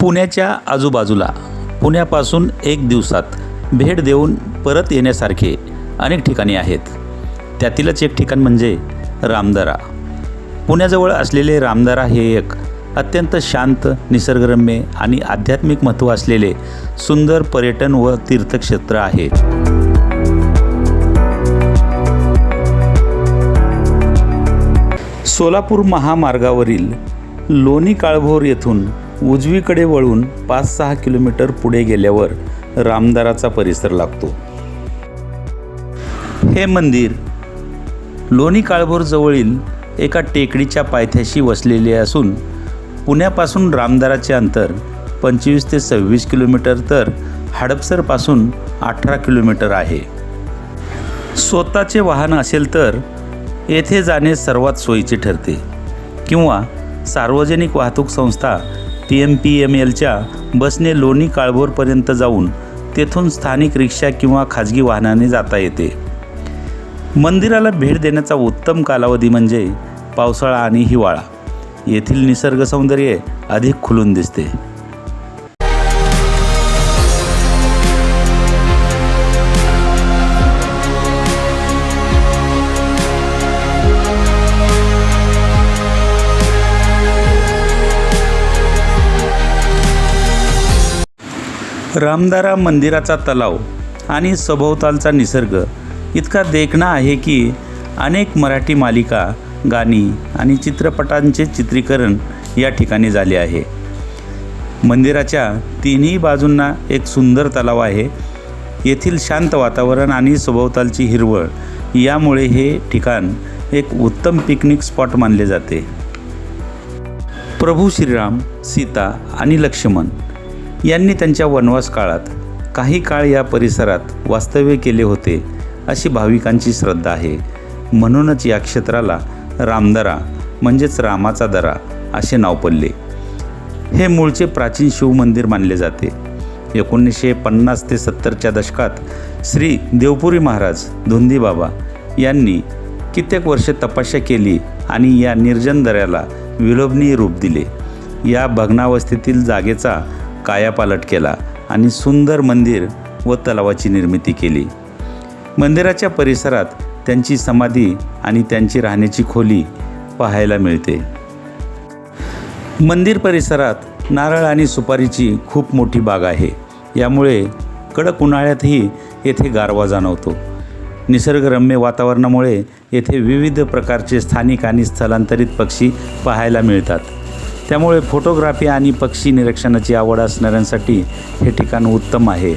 पुण्याच्या आजूबाजूला पुण्यापासून एक दिवसात भेट देऊन परत येण्यासारखे अनेक ठिकाणे आहेत. त्यातीलच एक ठिकाण म्हणजे रामदरा. पुण्याजवळ असलेले रामदरा हे एक अत्यंत शांत, निसर्गरम्य आणि आध्यात्मिक महत्त्व असलेले सुंदर पर्यटन व तीर्थक्षेत्र आहे. सोलापूर महामार्गावरील लोणी काळभोर येथून उजवीकडे वळून 5-6 किलोमीटर पुढे गेल्यावर रामदराचा परिसर लागतो. हे मंदिर लोणी काळभोर जवळील एका टेकडीच्या पायथ्याशी वसलेले असून पुण्यापासून रामदराचे अंतर 25 ते 26 किलोमीटर तर हडपसरपासून 18 किलोमीटर आहे. स्वतःचे वाहन असेल तर येथे जाणे सर्वात सोयीचे ठरते किंवा सार्वजनिक वाहतूक संस्था PMPMLच्या बसने लोणी काळभोरपर्यंत जाऊन तेथून स्थानिक रिक्षा किंवा खाजगी वाहनाने जाता येते. मंदिराला भेट देण्याचा उत्तम कालावधी म्हणजे पावसाळा आणि हिवाळा. येथील निसर्ग सौंदर्य अधिक खुलून दिसते. रामदरा मंदिराचा तलाव आणि सभोवतालचा निसर्ग इतका देखणा आहे की अनेक मराठी मालिका, गाणी आणि चित्रपटांचे चित्रीकरण या ठिकाणी झाले आहे. मंदिराच्या तिन्ही बाजूंना एक सुंदर तलाव आहे. येथील शांत वातावरण आणि सभोवतालची हिरवळ यामुळे हे ठिकाण एक उत्तम पिकनिक स्पॉट मानले जाते. प्रभू श्रीराम, सीता आणि लक्ष्मण यांनी त्यांच्या वनवास काळात काही काळ या परिसरात वास्तव्य केले होते अशी भाविकांची श्रद्धा आहे. म्हणूनच या क्षेत्राला रामदरा म्हणजेच रामाचा दरा असे नाव पडले. हे मूळचे प्राचीन शिवमंदिर मानले जाते. 1950 ते 70च्या दशकात श्री देवपुरी महाराज धुंदीबाबा यांनी कित्येक वर्षे तपस्या केली आणि या निर्जन दऱ्याला विलोभनीय रूप दिले. या भग्नावस्थेतील जागेचा कायापालट केला आणि सुंदर मंदिर व तलावाची निर्मिती केली. मंदिराच्या परिसरात त्यांची समाधी आणि त्यांची राहण्याची खोली पाहायला मिळते. मंदिर परिसरात नारळ आणि सुपारीची खूप मोठी बाग आहे. यामुळे कडक उन्हाळ्यातही येथे गारवा जाणवतो. निसर्गरम्य वातावरणामुळे येथे विविध प्रकारचे स्थानिक आणि स्थलांतरित पक्षी पाहायला मिळतात. त्यामुळे फोटोग्राफी आणि पक्षी निरीक्षणाची आवड असणाऱ्यांसाठी हे ठिकाण उत्तम आहे.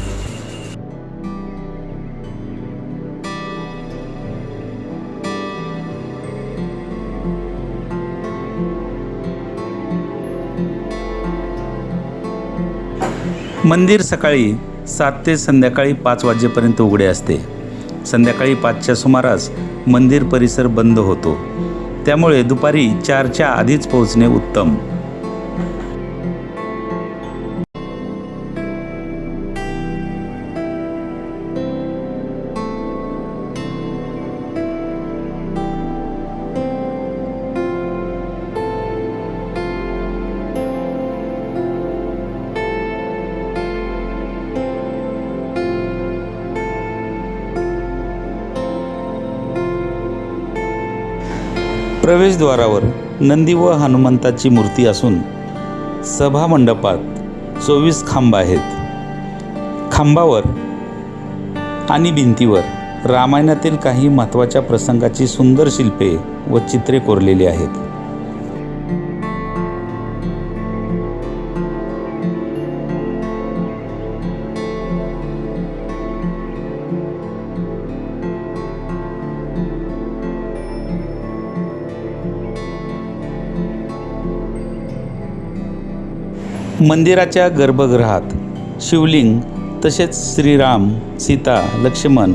मंदिर सकाळी 7 ते संध्याकाळी 5 वाजेपर्यंत उघडे असते. संध्याकाळी 5च्या सुमारास मंदिर परिसर बंद होतो. त्यामुळे दुपारी 4च्या आधीच पोहोचणे उत्तम. प्रवेशद्वारावर नंदी व हनुमंताची मूर्ती असून सभा मंडपात 24 खांब आहेत. खांबावर आणि भिंतीवर रामायणातील काही महत्त्वाच्या प्रसंगाची सुंदर शिल्पे व चित्रे कोरलेली आहेत. मंदिराच्या गर्भगृहात शिवलिंग तसेच श्रीराम, सीता, लक्ष्मण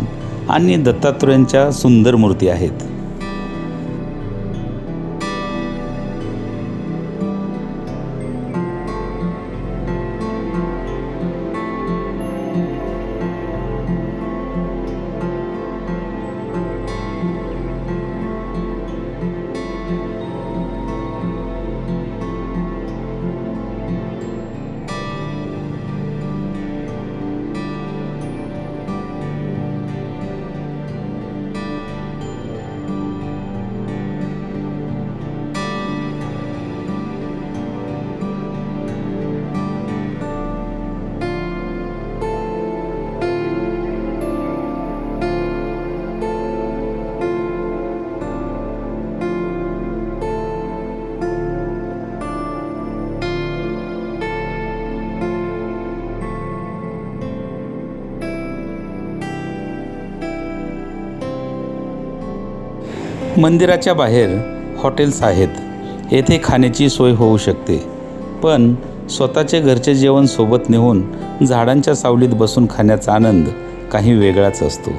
आणि दत्तात्रेयांच्या सुंदर मूर्ती आहेत. मंदिराच्या बाहेर हॉटेल्स आहेत. येथे खाण्याची सोय होऊ शकते, पण स्वतःचे घरचे जेवण सोबत नेऊन झाडांच्या सावलीत बसून खाण्याचा आनंद काही वेगळाच असतो.